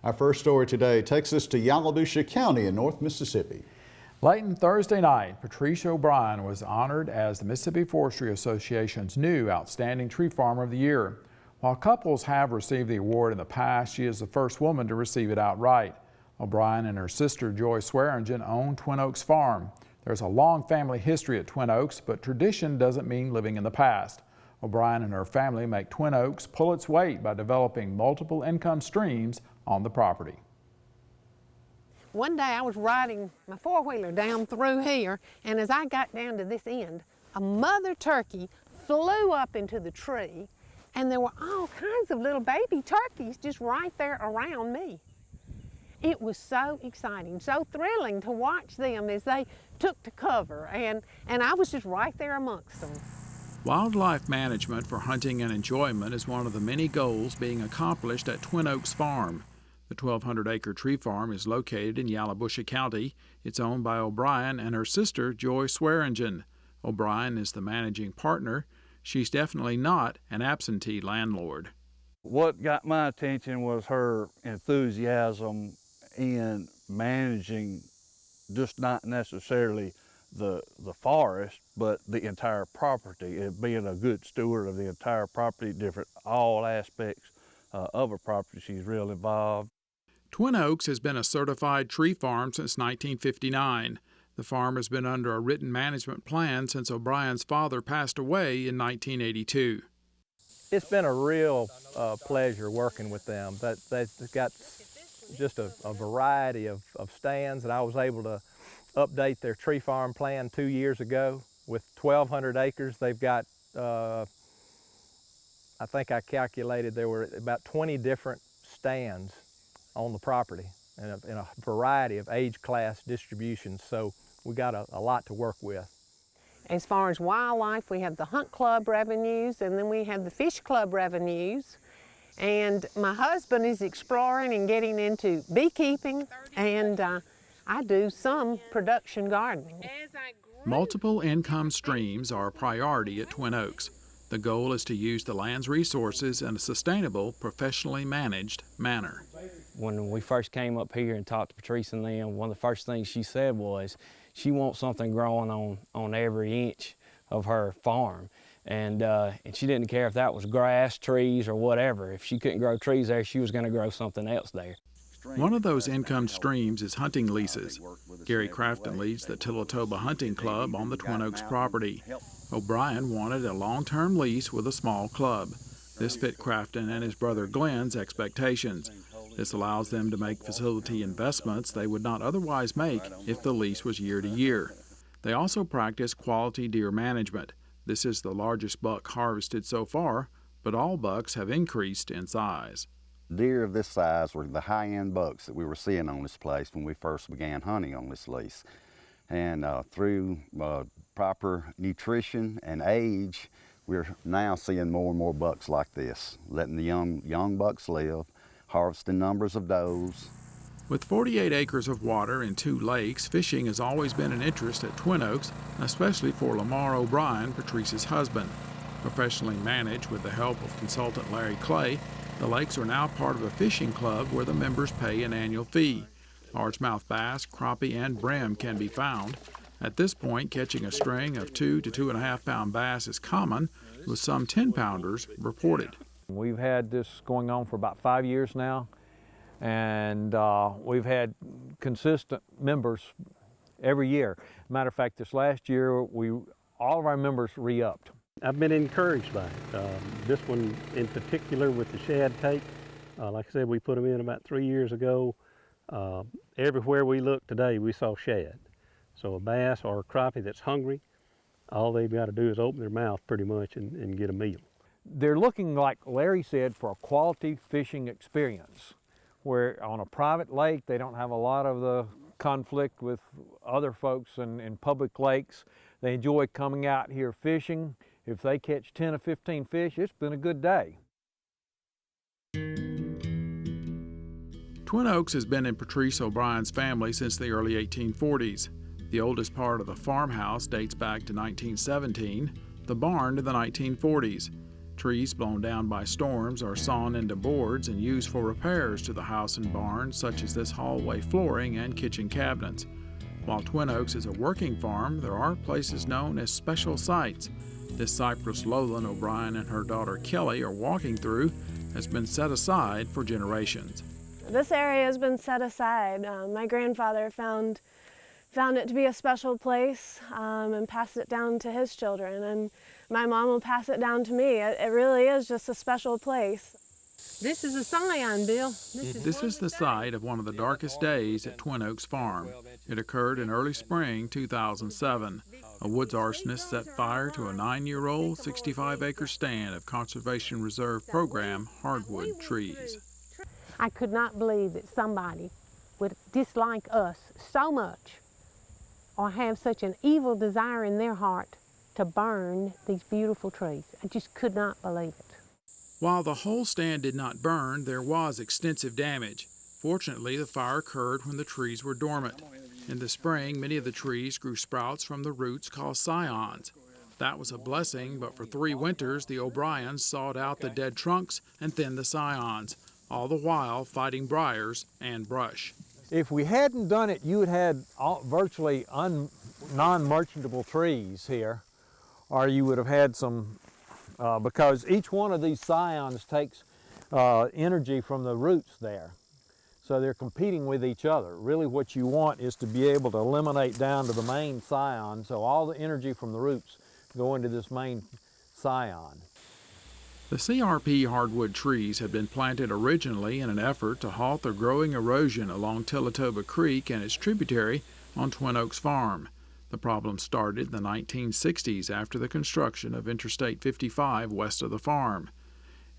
Our first story today takes us to Yalobusha County in North Mississippi. Late on Thursday night, Patrice O'Brien was honored as the Mississippi Forestry Association's new Outstanding Tree Farmer of the Year. While couples have received the award in the past, she is the first woman to receive it outright. O'Brien and her sister Joy Swearingen own Twin Oaks Farm. There's a long family history at Twin Oaks, but tradition doesn't mean living in the past. O'Brien and her family make Twin Oaks pull its weight by developing multiple income streams on the property. One day I was riding my four-wheeler down through here, and as I got down to this end, a mother turkey flew up into the tree, and there were all kinds of little baby turkeys just right there around me. It was so exciting, so thrilling to watch them as they took to cover, and I was just right there amongst them. Wildlife management for hunting and enjoyment is one of the many goals being accomplished at Twin Oaks Farm. The 1,200-acre tree farm is located in Yalobusha County. It's owned by O'Brien and her sister, Joy Swearingen. O'Brien is the managing partner. She's definitely not an absentee landlord. What got my attention was her enthusiasm in managing just not necessarily the forest, but the entire property, and being a good steward of the entire property, all aspects of a property. She's real involved. Twin Oaks has been a certified tree farm since 1959. The farm has been under a written management plan since O'Brien's father passed away in 1982. It's been a real pleasure working with them. They've got just a variety of stands, and I was able to update their tree farm plan 2 years ago. With 1,200 acres, they've got, I think I calculated there were about 20 different stands on the property in a variety of age class distributions, so we got a lot to work with. As far as wildlife, we have the hunt club revenues, and then we have the fish club revenues. And my husband is exploring and getting into beekeeping, and I do some production gardening. Multiple income streams are a priority at Twin Oaks. The goal is to use the land's resources in a sustainable, professionally managed manner. When we first came up here and talked to Patrice and them, one of the first things she said was she wants something growing on every inch of her farm. And she didn't care if that was grass, trees, or whatever. If she couldn't grow trees there, she was going to grow something else there. One of those income streams is hunting leases. Gary Crafton leads the Tillatoba Hunting Club on the Twin Oaks property. O'Brien wanted a long-term lease with a small club. This fit Crafton and his brother Glenn's expectations. This allows them to make facility investments they would not otherwise make if the lease was year to year. They also practice quality deer management. This is the largest buck harvested so far, but all bucks have increased in size. Deer of this size were the high-end bucks that we were seeing on this place when we first began hunting on this lease. And through proper nutrition and age, we're now seeing more and more bucks like this, letting the young bucks live, harvesting numbers of does. With 48 acres of water and 2 lakes, fishing has always been an interest at Twin Oaks, especially for Lamar O'Brien, Patrice's husband. Professionally managed with the help of consultant Larry Clay, the lakes are now part of a fishing club where the members pay an annual fee. Largemouth bass, crappie, and brim can be found. At this point, catching a string of 2 to 2.5 pound bass is common, with some 10-pounders reported. We've had this going on for about 5 years now, and we've had consistent members every year. Matter of fact, this last year, all of our members re-upped. I've been encouraged by it. This one in particular with the shad take, like I said, we put them in about 3 years ago. Everywhere we look today, we saw shad. So a bass or a crappie that's hungry, all they've got to do is open their mouth pretty much and get a meal. They're looking, like Larry said, for a quality fishing experience, where on a private lake, they don't have a lot of the conflict with other folks in public lakes. They enjoy coming out here fishing. If they catch 10 or 15 fish, it's been a good day. Twin Oaks has been in Patrice O'Brien's family since the early 1840s. The oldest part of the farmhouse dates back to 1917, the barn to the 1940s. Trees blown down by storms are sawn into boards and used for repairs to the house and barn, such as this hallway flooring and kitchen cabinets. While Twin Oaks is a working farm, there are places known as special sites. This cypress lowland O'Brien and her daughter Kelly are walking through has been set aside for generations. This area has been set aside. My grandfather found it to be a special place and passed it down to his children, and my mom will pass it down to me. It really is just a special place. This is a scion, Bill. This is the site of one of the darkest days at Twin Oaks Farm. It occurred in early spring 2007. A woods arsonist set fire to a 9-year-old, 65-acre stand of Conservation Reserve Program hardwood trees. I could not believe that somebody would dislike us so much or have such an evil desire in their heart to burn these beautiful trees. I just could not believe it. While the whole stand did not burn, there was extensive damage. Fortunately, the fire occurred when the trees were dormant. In the spring, many of the trees grew sprouts from the roots called scions. That was a blessing, but for 3 winters, the O'Briens sawed out the dead trunks and thinned the scions, all the while fighting briars and brush. If we hadn't done it, you would have had virtually non-merchantable trees here, or you would have had some, because each one of these scions takes energy from the roots there. So they're competing with each other. Really what you want is to be able to eliminate down to the main scion, so all the energy from the roots go into this main scion. The CRP hardwood trees had been planted originally in an effort to halt the growing erosion along Tillatoba Creek and its tributary on Twin Oaks Farm. The problem started in the 1960s after the construction of Interstate 55 west of the farm.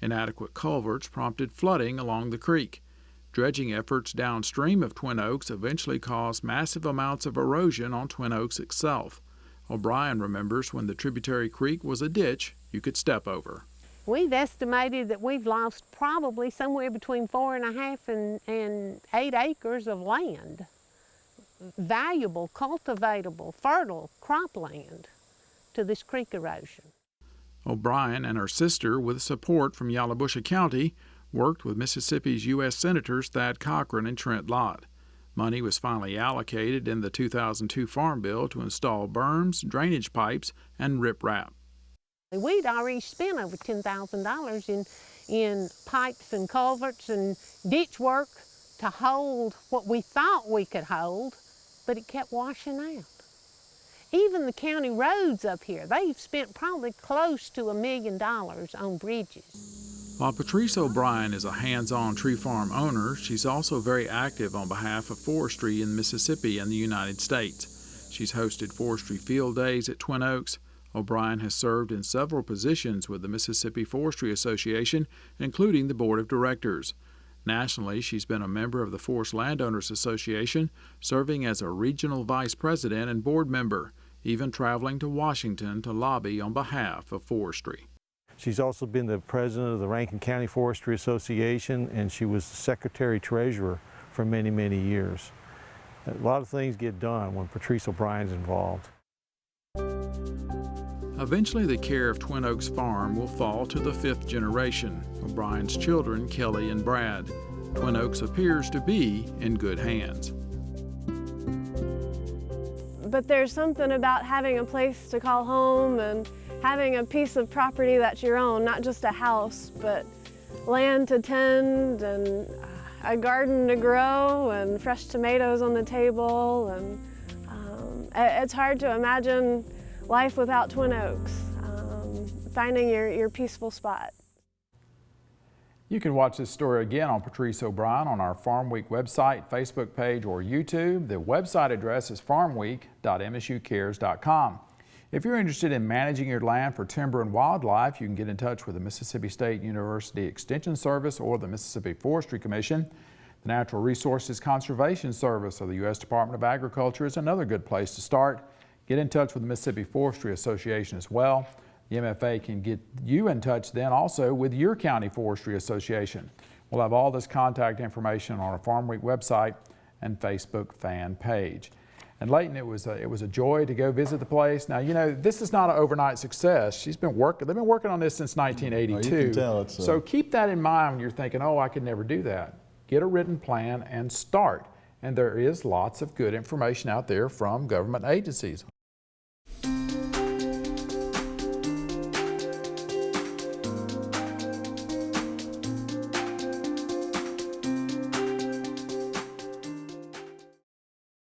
Inadequate culverts prompted flooding along the creek. Dredging efforts downstream of Twin Oaks eventually caused massive amounts of erosion on Twin Oaks itself. O'Brien remembers when the tributary creek was a ditch you could step over. We've estimated that we've lost probably somewhere between 4.5 and 8 acres of land. Valuable, cultivatable, fertile cropland to this creek erosion. O'Brien and her sister, with support from Yalobusha County, worked with Mississippi's U.S. Senators Thad Cochran and Trent Lott. Money was finally allocated in the 2002 Farm Bill to install berms, drainage pipes, and riprap. We'd already spent over $10,000 in pipes and culverts and ditch work to hold what we thought we could hold, but it kept washing out. Even the county roads up here, they've spent probably close to $1 million on bridges. While Patrice O'Brien is a hands-on tree farm owner, she's also very active on behalf of forestry in Mississippi and the United States. She's hosted forestry field days at Twin Oaks. O'Brien has served in several positions with the Mississippi Forestry Association, including the Board of Directors. Nationally, she's been a member of the Forest Landowners Association, serving as a regional vice president and board member, even traveling to Washington to lobby on behalf of forestry. She's also been the president of the Rankin County Forestry Association, and she was the secretary-treasurer for many, many years. A lot of things get done when Patrice O'Brien's involved. Eventually, the care of Twin Oaks Farm will fall to the 5th generation, O'Brien's children, Kelly and Brad. Twin Oaks appears to be in good hands. But there's something about having a place to call home and having a piece of property that's your own, not just a house, but land to tend and a garden to grow and fresh tomatoes on the table. And it's hard to imagine life without Twin Oaks, finding your peaceful spot. You can watch this story again on Patrice O'Brien on our Farm Week website, Facebook page, or YouTube. The website address is farmweek.msucares.com. If you're interested in managing your land for timber and wildlife, you can get in touch with the Mississippi State University Extension Service or the Mississippi Forestry Commission. The Natural Resources Conservation Service of the U.S. Department of Agriculture is another good place to start. Get in touch with the Mississippi Forestry Association as well. The MFA can get you in touch then also with your county forestry association. We'll have all this contact information on our Farm Week website and Facebook fan page. And Layton, it was a joy to go visit the place. Now, you know, this is not an overnight success. They've been working on this since 1982. You can tell it's, so keep that in mind when you're thinking, oh, I could never do that. Get a written plan and start. And there is lots of good information out there from government agencies.